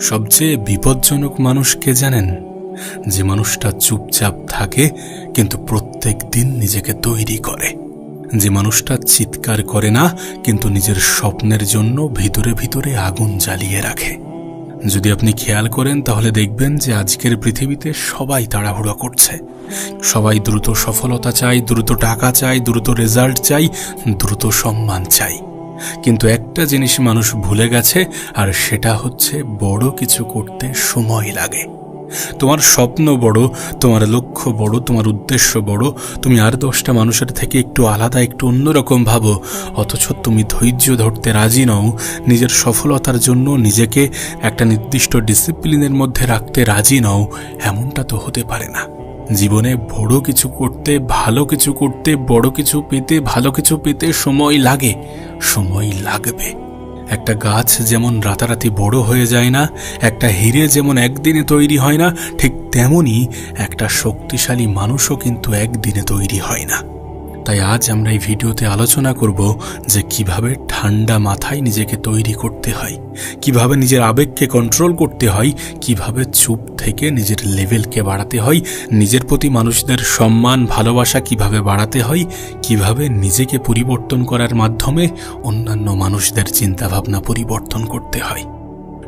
সবচেয়ে বিপজ্জনক মানুষ কে জানেন? যে মানুষটা চুপচাপ থাকে কিন্তু প্রত্যেক দিন নিজেকে তৈরি করে। যে মানুষটা চিৎকার করে না কিন্তু নিজের স্বপ্নের জন্য ভিতরে ভিতরে আগুন জ্বালিয়ে রাখে। যদি আপনি খেয়াল করেন তাহলে দেখবেন যে আজকের পৃথিবীতে সবাই তাড়াহুড়ো করছে। সবাই দ্রুত সফলতা চাই, দ্রুত টাকা চাই, দ্রুত রেজাল্ট চাই, দ্রুত সম্মান চাই। কিন্তু একটা জিনিস মানুষ ভুলে গেছে, আর সেটা হচ্ছে বড় কিছু করতে সময় লাগে। তোমার স্বপ্ন বড়, তোমার লক্ষ্য বড়, তোমার উদ্দেশ্য বড়, তুমি আর 10টা মানুষের থেকে একটু আলাদা, একটু অন্যরকম ভাবো, অথচ তুমি ধৈর্য ধরতে রাজি নও। নিজের সফলতার জন্য নিজেকে একটা নির্দিষ্ট ডিসিপ্লিনের মধ্যে রাখতে রাজি নও। এমনটা তো হতে পারে না। জীবনে বড় কিছু করতে, ভালো কিছু করতে, বড় কিছু পেতে, ভালো কিছু পেতে সময় লাগে, সময় লাগবে। একটা গাছ যেমন রাতারাতি বড় হয়ে যায় না, একটা হিরে যেমন একদিনে তৈরি হয় না, ঠিক তেমনি একটা শক্তিশালী মানুষও কিন্তু একদিনে তৈরি হয় না। তাই আজ আমরা এই ভিডিওতে আলোচনা করব যে কিভাবে ঠান্ডা মাথায় নিজেকে তৈরি করতে হয়, কিভাবে নিজের আবেগকে কন্ট্রোল করতে হয়, কিভাবে চুপ থেকে নিজের লেভেলকে বাড়াতে হয়, নিজের প্রতি মানুষদের সম্মান ভালোবাসা কিভাবে বাড়াতে হয়, কিভাবে নিজেকে পরিবর্তন করার মাধ্যমে অন্যান্য মানুষদের চিন্তাভাবনা পরিবর্তন করতে হয়।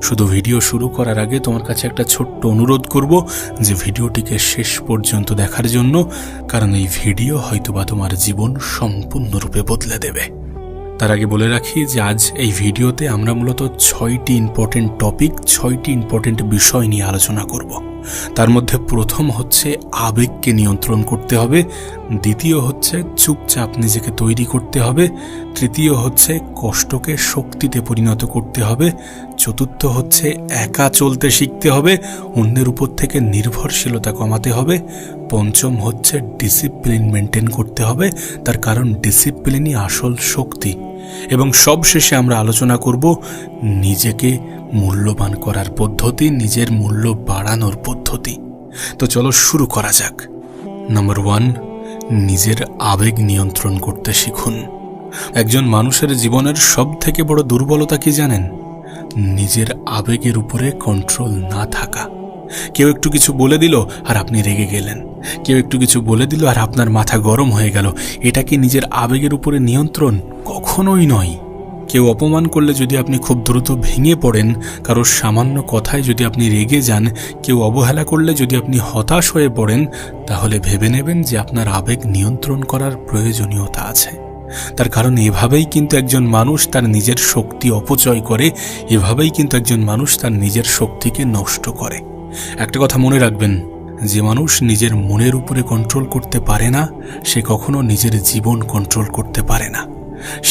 শুধু ভিডিও শুরু করার আগে তোমার কাছে একটা ছোট্ট অনুরোধ করব যে ভিডিওটিকে শেষ পর্যন্ত দেখার জন্য, কারণ এই ভিডিও হয়তোবা তোমার জীবন সম্পূর্ণরূপে বদলে দেবে। তার আগে বলে রাখি যে আজ এই ভিডিওতে আমরা মূলত 6টি ইম্পর্টেন্ট টপিক, 6টি ইম্পর্টেন্ট বিষয় নিয়ে আলোচনা করব। তার মধ্যে প্রথম হচ্ছে আবেগকে নিয়ন্ত্রণ করতে হবে, দ্বিতীয় হচ্ছে চুপচাপ নিজেকে তৈরি করতে হবে, তৃতীয় হচ্ছে কষ্টকে শক্তিতে পরিণত করতে হবে, চতুর্থ হচ্ছে একা চলতে শিখতে হবে, অন্যের উপর থেকে নির্ভরশীলতা কমাতে হবে, পঞ্চম হচ্ছে ডিসিপ্লিন মেনটেন করতে হবে, তার কারণ ডিসিপ্লিনই আসল শক্তি, এবং সবশেষে আমরা আলোচনা করব নিজেকে মূল্যবান করার পদ্ধতি, নিজের মূল্য বাড়ানোর পদ্ধতি। তো চলো শুরু করা যাক। নাম্বার 1, নিজের আবেগ নিয়ন্ত্রণ করতে শিখুন। একজন মানুষের জীবনের সব থেকে বড় দুর্বলতা কি জানেন? নিজের আবেগের উপরে কন্ট্রোল না থাকা। কেউ একটু কিছু বলে দিল আর আপনি রেগে গেলেন, কেউ একটু কিছু বলে দিল আর আপনার মাথা গরম হয়ে গেল। এটা কি নিজের আবেগের উপরে নিয়ন্ত্রণ? কখনোই নয়। কেউ অপমান করলে যদি আপনি খুব দ্রুত ভেঙে পড়েন, কারোর সামান্য কথায় যদি আপনি রেগে যান, কেউ অবহেলা করলে যদি আপনি হতাশ হয়ে পড়েন, তাহলে ভেবে নেবেন যে আপনার আবেগ নিয়ন্ত্রণ করার প্রয়োজনীয়তা আছে। তার কারণ এভাবেই কিন্তু একজন মানুষ তার নিজের শক্তি অপচয় করে, এভাবেই কিন্তু একজন মানুষ তার নিজের শক্তিকে নষ্ট করে। একটা কথা মনে রাখবেন, যে মানুষ নিজের মনের উপরে কন্ট্রোল করতে পারে না, সে কখনো নিজের জীবন কন্ট্রোল করতে পারে না।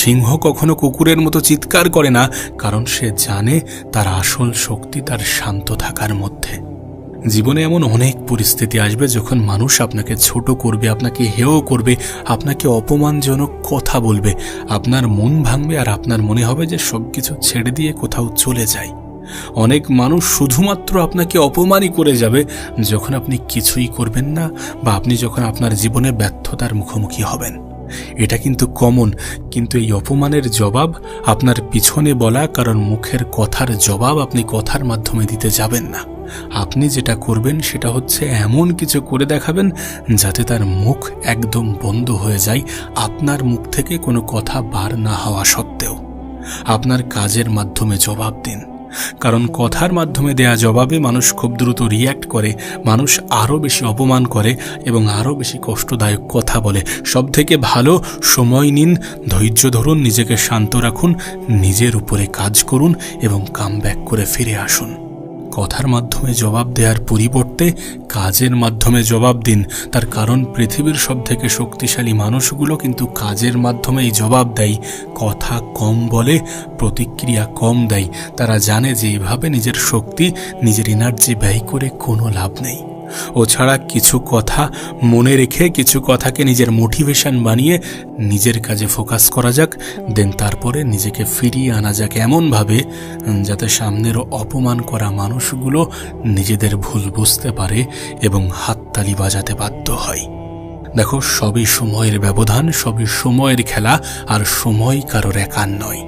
সিংহ কখনো কুকুরের মতো চিৎকার করে না, কারণ সে জানে তার আসল শক্তি তার শান্ত থাকার মধ্যে। জীবনে এমন অনেক পরিস্থিতি আসবে যখন মানুষ আপনাকে ছোট করবে, আপনাকে হেয় করবে, আপনাকে অপমানজনক কথা বলবে, আপনার মন ভাঙবে আর আপনার মনে হবে যে সবকিছু ছেড়ে দিয়ে কোথাও চলে যায়। অনেক মানুষ শুধুমাত্র আপনাকে অপমানই করে যাবে যখন আপনি কিছুই করবেন না, বা আপনি যখন আপনার জীবনে ব্যর্থতার মুখোমুখি হবেন। এটা কিন্তু কমন, কিন্তু এই অপমানের জবাব আপনার পিছনে বলা কারণ মুখের কথার জবাব আপনি কথার মাধ্যমে দিতে যাবেন না। আপনি যেটা করবেন সেটা হচ্ছে এমন কিছু করে দেখাবেন যাতে তার মুখ একদম বন্ধ হয়ে যায়, আপনার মুখ থেকে কোনো কথা বার না হওয়া সত্ত্বেও। আপনার কাজের মাধ্যমে জবাব দিন, কারণ কথার মাধ্যমে দেয়া জবাবে মানুষ খুব দ্রুত রিয়্যাক্ট করে, মানুষ আরও বেশি অপমান করে এবং আরও বেশি কষ্টদায়ক কথা বলে। সব থেকে ভালো সময় নিন, ধৈর্য ধরুন, নিজেকে শান্ত রাখুন, নিজের উপরে কাজ করুন এবং কামব্যাক করে ফিরে আসুন। কথার মাধ্যমে জবাব দেওয়ার পরিবর্তে কাজের মাধ্যমে জবাব দিন, তার কারণ পৃথিবীর সব থেকে শক্তিশালী মানুষগুলো কিন্তু কাজের মাধ্যমেই জবাব দেয়। কথা কম বলে, প্রতিক্রিয়া কম দেয়। তারা জানে যে এভাবে নিজের শক্তি, নিজের এনার্জি ব্যয় করে কোনো লাভ নেই। ও ছাড়া কিছু কথা মনে রেখে, কিছু কথাকে নিজের মোটিভেশন বানিয়ে নিজের কাজে ফোকাস করা যাক, দেন তারপরে নিজেকে ফিরিয়ে আনা যাক এমনভাবে যাতে সামনের অপমান করা মানুষগুলো নিজেদের ভুল বুঝতে পারে এবং হাততালি বাজাতে বাধ্য হয়। দেখো, সবই সময়ের ব্যবধান, সবই সময়ের খেলা, আর সময় কারোর একার নয়।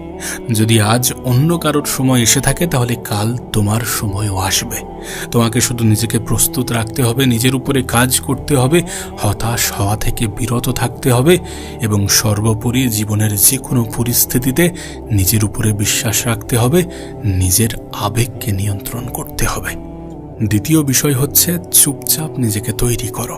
যদি আজ অন্য কারোর সময় এসে থাকে তাহলে কাল তোমার সময়ও আসবে। তোমাকে শুধু নিজেকে প্রস্তুত রাখতে হবে, নিজের উপরে কাজ করতে হবে, হতাশ হওয়া থেকে বিরত থাকতে হবে এবং সর্বোপরি জীবনের যে কোনো পরিস্থিতিতে নিজের উপরে বিশ্বাস রাখতে হবে, নিজের আবেগকে নিয়ন্ত্রণ করতে হবে। দ্বিতীয় বিষয় হচ্ছে চুপচাপ নিজেকে তৈরি করো।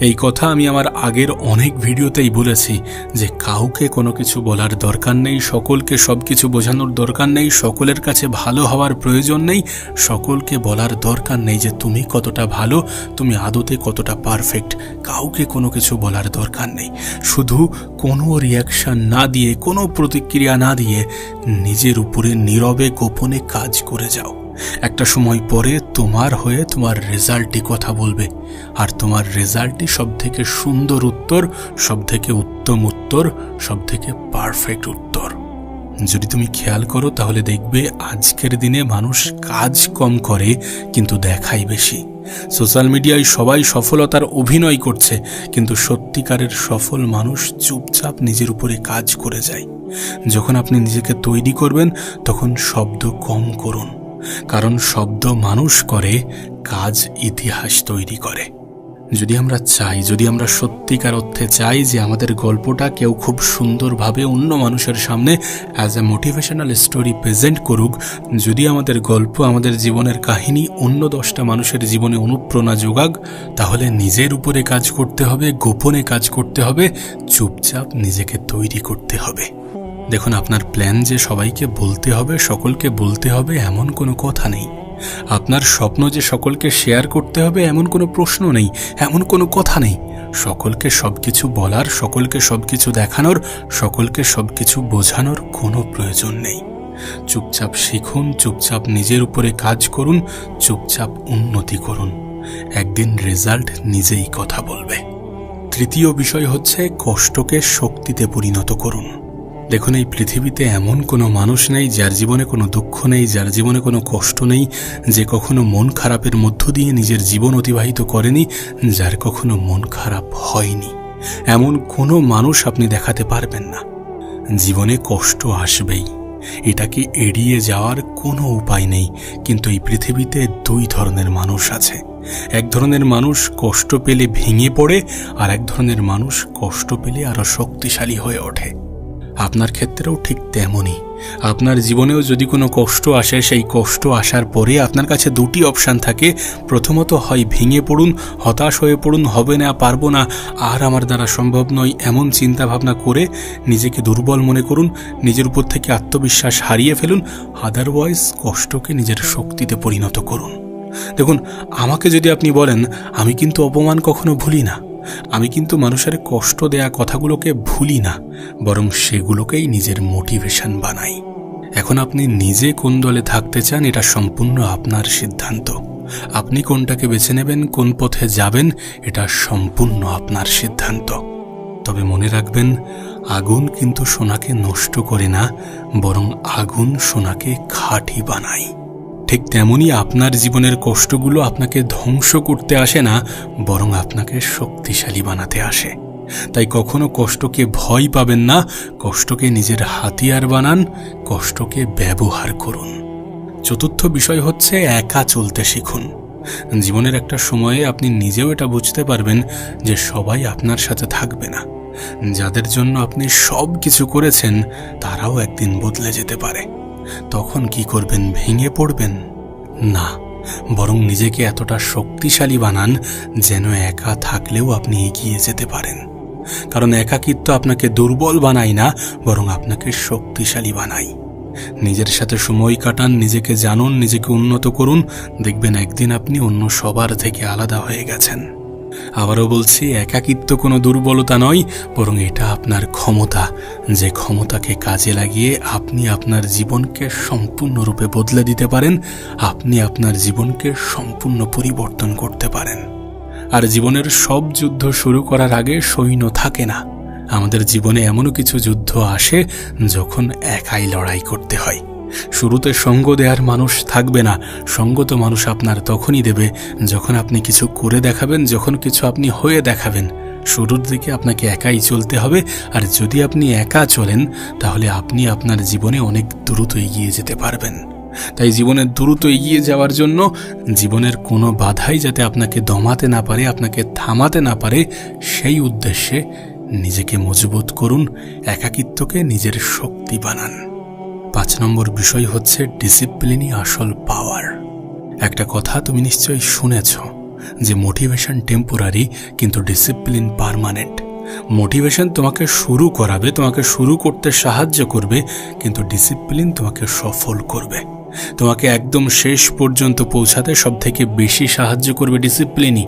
এই কথা আমি আমার আগের অনেক ভিডিওতেই বলেছি যে কাউকে কোনো কিছু বলার দরকার নেই, সকলকে সব কিছু বোঝানোর দরকার নেই, সকলের কাছে ভালো হওয়ার প্রয়োজন নেই, সকলকে বলার দরকার নেই যে তুমি কতটা ভালো, তুমি আদতে কতটা পারফেক্ট। কাউকে কোনো কিছু বলার দরকার নেই। শুধু কোনো রিয়াকশন না দিয়ে, কোনো প্রতিক্রিয়া না দিয়ে নিজের উপরে নীরবে গোপনে কাজ করে যাও। একটা সময় পরে তোমার হয়ে তোমার রেজাল্টই কথা বলবে, আর তোমার রেজাল্টই সব থেকে সুন্দর উত্তর, সব থেকে উত্তম উত্তর, সব থেকে পারফেক্ট উত্তর। যদি তুমি খেয়াল করো তাহলে দেখবে আজকের দিনে মানুষ কাজ কম করে কিন্তু দেখায় বেশি। সোশ্যাল মিডিয়ায় সবাই সফলতার অভিনয় করছে, কিন্তু সত্যিকারের সফল মানুষ চুপচাপ নিজের উপরে কাজ করে যায়। যখন আপনি নিজেকে তৈরি করবেন তখন শব্দ কম করুন, কারণ শব্দ মানুষ করে, কাজ ইতিহাস তৈরি করে। যদি আমরা সত্যিকার অর্থে চাই যে আমাদের গল্পটা কেউ খুব সুন্দরভাবে অন্য মানুষের সামনে as a motivational story present করুক, যদি আমাদের গল্প, আমাদের জীবনের কাহিনী অন্য 10টা মানুষের জীবনে অনুপ্রেরণা যোগাক, তাহলে নিজের উপরে কাজ করতে হবে, গোপনে কাজ করতে হবে, চুপচাপ নিজেকে তৈরি করতে হবে। দেখুন, আপনার প্ল্যান যে সবাইকে বলতে হবে, সকলকে বলতে হবে এমন কোনো কথা নেই। আপনার স্বপ্ন যে সকলকে শেয়ার করতে হবে এমন কোনো প্রশ্ন নেই, এমন কোনো কথা নেই। সকলকে সবকিছু বলার, সকলকে সবকিছু দেখানোর, সকলকে সবকিছু বোঝানোর কোনো প্রয়োজন নেই। চুপচাপ শিখুন, চুপচাপ নিজের উপরে কাজ করুন, চুপচাপ উন্নতি করুন। একদিন রেজাল্ট নিজেই কথা বলবে। তৃতীয় বিষয় হচ্ছে কষ্টকে শক্তিতে পরিণত করুন। দেখুন, এই পৃথিবীতে এমন কোনো মানুষ নেই যার জীবনে কোনো দুঃখ নেই, যার জীবনে কোনো কষ্ট নেই, যে কখনো মন খারাপের মধ্য দিয়ে নিজের জীবন অতিবাহিত করেনি, যার কখনো মন খারাপ হয়নি। এমন কোনো মানুষ আপনি দেখাতে পারবেন না। জীবনে কষ্ট আসবেই, এটাকে এড়িয়ে যাওয়ার কোনো উপায় নেই। কিন্তু এই পৃথিবীতে 2 ধরনের মানুষ আছে। এক ধরনের মানুষ কষ্ট পেলে ভেঙে পড়ে, আর এক ধরনের মানুষ কষ্ট পেলে আরো শক্তিশালী হয়ে ওঠে। আপনার ক্ষেত্রেও ঠিক তেমনই। আপনার জীবনেও যদি কোনো কষ্ট আসে, সেই কষ্ট আসার পরে আপনার কাছে 2টি অপশান থাকে। প্রথমত, হয় ভেঙে পড়ুন, হতাশ হয়ে পড়ুন, হবে না, পারবো না, আর আমার দ্বারা সম্ভব নয়, এমন চিন্তা ভাবনা করে নিজেকে দুর্বল মনে করুন, নিজের উপর থেকে আত্মবিশ্বাস হারিয়ে ফেলুন। আদারওয়াইজ কষ্টকে নিজের শক্তিতে পরিণত করুন। দেখুন, আমাকে যদি আপনি বলেন, আমি কিন্তু অপমান কখনো ভুলি না, আমি কিন্তু মানুষের কষ্ট দেয়া কথাগুলোকে ভুলি না, বরং সেগুলোকেই নিজের মোটিভেশন বানাই। এখন আপনি নিজে কোন দলে থাকতে চান এটা সম্পূর্ণ আপনার সিদ্ধান্ত। আপনি কোনটাকে বেছে নেবেন, কোন পথে যাবেন, এটা সম্পূর্ণ আপনার সিদ্ধান্ত। তবে মনে রাখবেন, আগুন কিন্তু সোনাকে নষ্ট করে না, বরং আগুন সোনাকে খাঁটি বানায়। ঠিক তেমনি আপনার জীবনের কষ্টগুলো আপনাকে ধ্বংস করতে আসে না, বরং আপনাকে শক্তিশালী বানাতে আসে। তাই কখনো কষ্টকে ভয় পাবেন না, কষ্টকে নিজের হাতিয়ার বানান, কষ্টকে ব্যবহার করুন। চতুর্থ বিষয় হচ্ছে একা চলতে শিখুন। জীবনের একটা সময়ে আপনি নিজেও এটা বুঝতে পারবেন যে সবাই আপনার সাথে থাকবে না। যাদের জন্য আপনি সব কিছু করেছেন তারাও একদিন বদলে যেতে পারে। তখন কি করবেন? ভেঙে পড়বেন না, বরং নিজেকে এতটা শক্তিশালী বানান যেন একা থাকলেও আপনি এগিয়ে যেতে পারেন। কারণ একাকিত্ব আপনাকে দুর্বল বানায় না, বরং আপনাকে শক্তিশালী বানায়। নিজের সাথে সময় কাটান, নিজেকে জানুন, নিজেকে উন্নত করুন। দেখবেন একদিন আপনি অন্য সবার থেকে আলাদা হয়ে গেছেন। আবারও বলছি, একাকিত্ব কোনো দুর্বলতা নয়, বরং এটা আপনার ক্ষমতা, যে ক্ষমতাকে কাজে লাগিয়ে আপনি আপনার জীবনকে সম্পূর্ণরূপে বদলে দিতে পারেন, আপনি আপনার জীবনকে সম্পূর্ণ পরিবর্তন করতে পারেন। আর জীবনের সব যুদ্ধ শুরু করার আগে সৈন্য থাকে না। আমাদের জীবনে এমনও কিছু যুদ্ধ আসে যখন একাই লড়াই করতে হয়। শুরুতে সঙ্গ দেওয়ার মানুষ থাকবে না। সঙ্গ তো মানুষ আপনার তখনই দেবে যখন আপনি কিছু করে দেখাবেন, যখন কিছু আপনি হয়ে দেখাবেন। শুরুর দিকে আপনাকে একাই চলতে হবে, আর যদি আপনি একা চলেন তাহলে আপনি আপনার জীবনে অনেক দ্রুত এগিয়ে যেতে পারবেন। তাই জীবনে দ্রুত এগিয়ে যাওয়ার জন্য জীবনের কোনো বাধাই যাতে আপনাকে দমাতে না পারে, আপনাকে থামাতে না পারে, সেই উদ্দেশ্যে নিজেকে মজবুত করুন, একাকিত্বকে নিজের শক্তি বানান। 5 নম্বর বিষয় হচ্ছে ডিসিপ্লিনই আসল পাওয়ার। একটা কথা তুমি নিশ্চয়ই শুনেছ যে মোটিভেশন টেম্পোরারি কিন্তু ডিসিপ্লিন পার্মানেন্ট। মোটিভেশন তোমাকে শুরু করাবে, তোমাকে শুরু করতে সাহায্য করবে, কিন্তু ডিসিপ্লিন তোমাকে সফল করবে। তোমাকে একদম শেষ পর্যন্ত পৌঁছাতে সব থেকে বেশি সাহায্য করবে ডিসিপ্লিনই।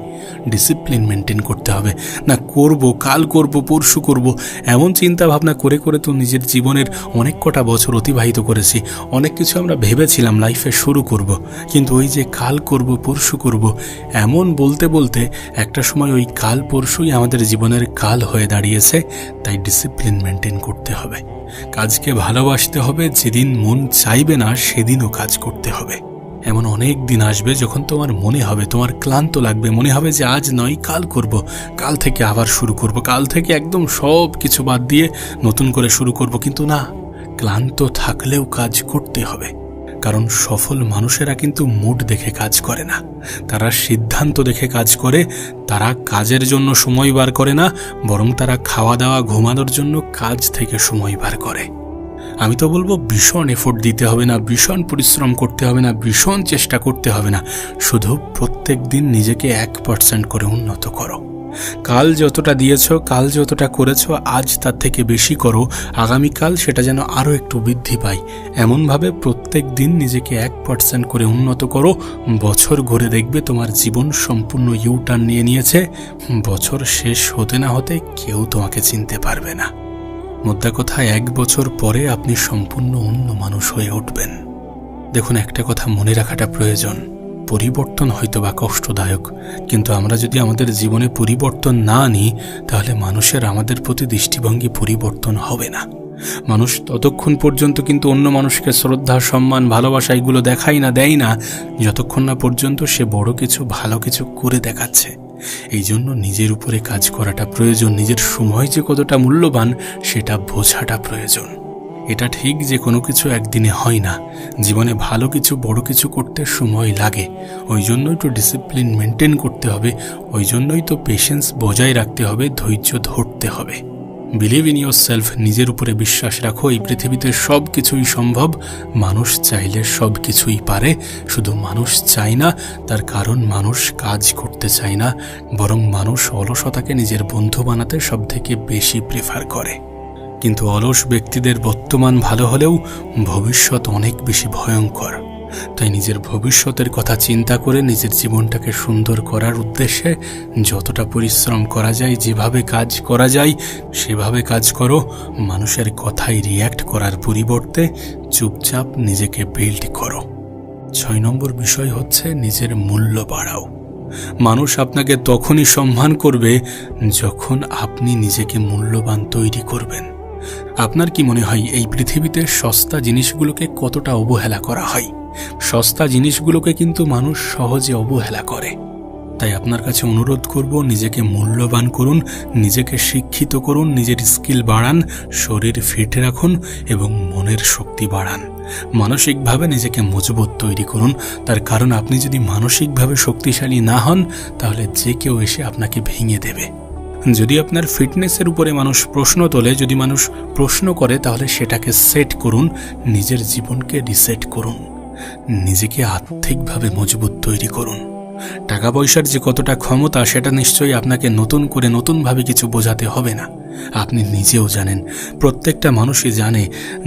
ডিসিপ্লিন মেনটেন করতে হবে না। করব, কাল করব, পরশু করব, এমন চিন্তা ভাবনা করে করে তো নিজের জীবনের অনেক কটা বছর অতিবাহিত করেছি। অনেক কিছু আমরা ভেবেছিলাম লাইফে শুরু করব, কিন্তু ওই যে কাল করব, পরশু করব, এমন বলতে বলতে একটা সময় ওই কাল পরশুই আমাদের জীবনের কাল হয়ে দাঁড়িয়েছে। তাই ডিসিপ্লিন মেনটেন করতে হবে। কাজকে ভালোবাসতে হবে, যেদিন মন চাইবে না সেদিনও কাজ করতে হবে। এমন অনেক দিন আসবে যখন তোমার মনে হবে, তোমার ক্লান্ত লাগবে, মনে হবে যে আজ নয় কাল করব, কাল থেকে আবার শুরু করব, কাল থেকে একদম সব কিছু বাদ দিয়ে নতুন করে শুরু করব। কিন্তু না, ক্লান্ত থাকলেও কাজ করতে হবে। কারণ সফল মানুষেরা কিন্তু মুড দেখে কাজ করে না, তারা সিদ্ধান্ত দেখে কাজ করে। তারা কাজের জন্য সময় বার করে না, বরং তারা খাওয়া দাওয়া ঘুমানোর জন্য কাজ থেকে সময় বার করে। আমি তো বলবো ভীষণ এফোর্ট দিতে হবে না, ভীষণ পরিশ্রম করতে হবে না, ভীষণ চেষ্টা করতে হবে না। শুধু প্রত্যেক দিন নিজেকে 1% করে উন্নত করো। কাল যতটা দিয়েছ, কাল যতটা করেছ, আজ তার থেকে বেশি করো। আগামীকাল সেটা যেন আরও একটু বৃদ্ধি পায়। এমনভাবে প্রত্যেক দিন নিজেকে 1% করে উন্নত করো। বছর ঘুরে দেখবে তোমার জীবন সম্পূর্ণ ইউটার্ন নিয়ে নিয়েছে। বছর শেষ হতে না হতে কেউ তোমাকে চিনতে পারবে না। মোদ্দা কথা, 1 বছর পরে আপনি সম্পূর্ণ অন্য মানুষ হয়ে উঠবেন। দেখুন, একটা কথা মনে রাখাটা প্রয়োজন। পরিবর্তন হয়তো বা কষ্টদায়ক, কিন্তু আমরা যদি আমাদের জীবনে পরিবর্তন না আনি তাহলে মানুষের আমাদের প্রতি দৃষ্টিভঙ্গি পরিবর্তন হবে না। মানুষ ততক্ষণ পর্যন্ত কিন্তু অন্য মানুষকে শ্রদ্ধা, সম্মান, ভালোবাসা এগুলো দেয় না যতক্ষণ না পর্যন্ত সে বড় কিছু, ভালো কিছু করে দেখাচ্ছে। এই জন্য নিজের উপরে কাজ করাটা প্রয়োজন। নিজের সময় যে কতটা মূল্যবান সেটা বোঝাটা প্রয়োজন। এটা ঠিক যে কোনো কিছু একদিনে হয় না। জীবনে ভালো কিছু, বড় কিছু করতে সময় লাগে। ওই জন্যই তো ডিসিপ্লিন মেনটেন করতে হবে, ওই জন্যই তো পেশেন্স বজায় রাখতে হবে, ধৈর্য ধরতে হবে। বিলিভ ইন ইয়োর সেলফ, নিজের উপরে বিশ্বাস রাখো। এই পৃথিবীতে সব কিছুই সম্ভব। মানুষ চাইলে সব কিছুই পারে, শুধু মানুষ চায় না। তার কারণ মানুষ কাজ করতে চায় না, বরং মানুষ অলসতাকে নিজের বন্ধু বানাতে সব থেকে বেশি প্রেফার করে। কিন্তু অলস ব্যক্তিদের বর্তমান ভালো হলেও ভবিষ্যৎ অনেক বেশি ভয়ঙ্কর। তাই নিজের ভবিষ্যতের কথা চিন্তা করে নিজের জীবনটাকে সুন্দর করার উদ্দেশ্যে যতটা পরিশ্রম করা যায়, যেভাবে কাজ করা যায় সেভাবে কাজ করো। মানুষের কথায় রিয়্যাক্ট করার পরিবর্তে চুপচাপ নিজেকে বিল্ড করো। 6 নম্বর বিষয় হচ্ছে নিজের মূল্য বাড়াও। মানুষ আপনাকে তখনই সম্মান করবে যখন আপনি নিজেকে মূল্যবান তৈরি করবেন। আপনার কি মনে হয় এই পৃথিবীতে সস্তা জিনিসগুলোকে কতটা অবহেলা করা হয়? সস্তা জিনিসগুলোকে কিন্তু মানুষ সহজে অবহেলা করে। তাই আপনার কাছে অনুরোধ করব, নিজেকে মূল্যবান করুন, নিজেকে শিক্ষিত করুন, নিজের স্কিল বাড়ান, শরীর ফিট রাখুন এবং মনের শক্তি বাড়ান। মানসিকভাবে নিজেকে মজবুত তৈরি করুন। তার কারণ আপনি যদি মানসিকভাবে শক্তিশালী না হন তাহলে যে কেউ এসে আপনাকে ভেঙে দেবে। যদি আপনার ফিটনেসের উপরে মানুষ প্রশ্ন তোলে, যদি মানুষ প্রশ্ন করে, তাহলে সেটাকে সেট করুন, নিজের জীবনকে রিসেট করুন, নিজেকে আর্থিকভাবে মজবুত তৈরি করুন। টাকা পয়সার যে কতটা ক্ষমতা সেটা নিশ্চয়ই আপনাকে নতুন করে নতুনভাবে কিছু বোঝাতে হবে না। আপনি নিজেও জানেন, প্রত্যেকটা মানুষই জানে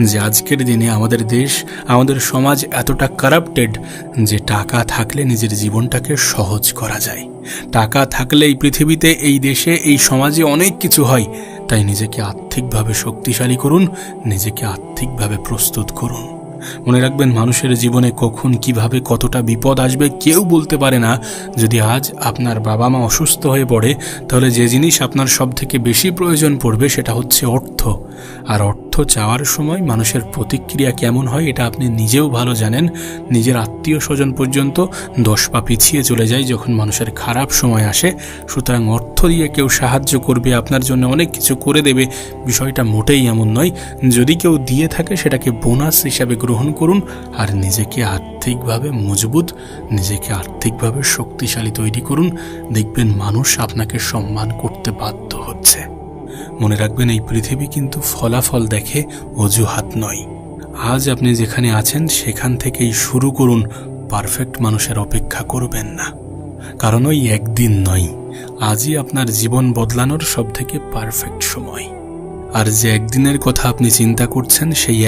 যে আজকের দিনে আমাদের দেশ, আমাদের সমাজ এতটা কারাপ্টেড যে টাকা থাকলে নিজের জীবনটাকে সহজ করা যায়। টাকা থাকলে এই পৃথিবীতে, এই দেশে, এই সমাজে অনেক কিছু হয়। তাই নিজেকে আর্থিকভাবে শক্তিশালী করুন, নিজেকে আর্থিকভাবে প্রস্তুত করুন। মনে রাখবেন, মানুষের জীবনে কখন কিভাবে কতটা বিপদ আসবে কেউ বলতে পারে না। যদি আজ আপনার বাবা মা অসুস্থ হয়ে পড়ে, তাহলে যে জিনিস আপনার সব থেকে বেশি প্রয়োজন পড়বে সেটা হচ্ছে অর্থ। আর অর্থ চাওয়ার সময় মানুষের প্রতিক্রিয়া কেমন হয় এটা আপনি নিজেও ভালো জানেন। নিজের আত্মীয় স্বজন পর্যন্ত 10 পা পিছিয়ে চলে যায় যখন মানুষের খারাপ সময় আসে। সুতরাং অর্থ দিয়ে কেউ সাহায্য করবে, আপনার জন্য অনেক কিছু করে দেবে, বিষয়টা মোটেই এমন নয়। যদি কেউ দিয়ে থাকে সেটাকে বোনাস হিসাবে গ্রহণ করুন, আর নিজেকে আর্থিকভাবে মজবুত, নিজেকে আর্থিকভাবে শক্তিশালী তৈরি করুন। দেখবেন মানুষ আপনাকে সম্মান করতে বাধ্য হচ্ছে। মনে রাখবেন, এই পৃথিবী কিন্তু ফলাফল দেখে, অজুহাত নয়। আজ আপনি যেখানে আছেন সেখান থেকেই শুরু করুন। পারফেক্ট মানুষের অপেক্ষা করবেন না, কারণ ওই একদিন নয়, আজই আপনার জীবন বদলানোর সবথেকে পারফেক্ট সময়। আর যে একদিনের কথা আপনি চিন্তা করছেন, সেই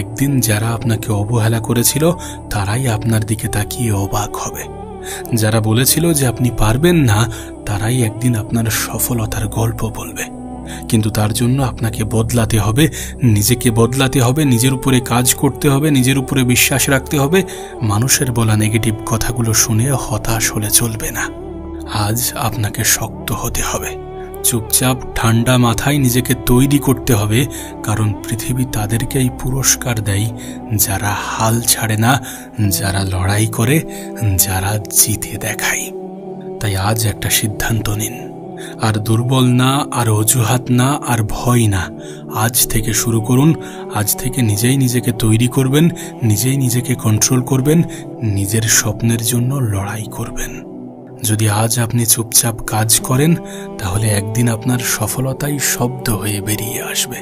একদিন যারা আপনাকে অবহেলা করেছিল তারাই আপনার দিকে তাকিয়ে অবাক হবে। যারা বলেছিল যে আপনি পারবেন না, তারাই একদিন আপনার সফলতার গল্প বলবে। কিন্তু তার জন্য আপনাকে বদলাতে হবে, নিজেকে বদলাতে হবে, নিজের উপরে কাজ করতে হবে, নিজের উপরে বিশ্বাস রাখতে হবে। মানুষের বলা নেগেটিভ কথাগুলো শুনে হতাশ হলে চলবে না। আজ আপনাকে শক্ত হতে হবে, চুপচাপ ঠান্ডা মাথায় নিজেকে তৈরি করতে হবে, কারণ পৃথিবী তাদেরকেই পুরস্কার দেয় যারা হাল ছাড়ে না, যারা লড়াই করে, যারা জিতে দেখায়। তাই আজ একটা সিদ্ধান্ত নিন, আর দুর্বল না, আর অজুহাত না, আর ভয় না। আজ থেকে শুরু করুন। আজ থেকে নিজেই নিজেকে তৈরি করবেন, নিজেই নিজেকে কন্ট্রোল করবেন, নিজের স্বপ্নের জন্য লড়াই করবেন। যদি আজ আপনি চুপচাপ কাজ করেন, তাহলে একদিন আপনার সফলতাই শব্দ হয়ে বেরিয়ে আসবে।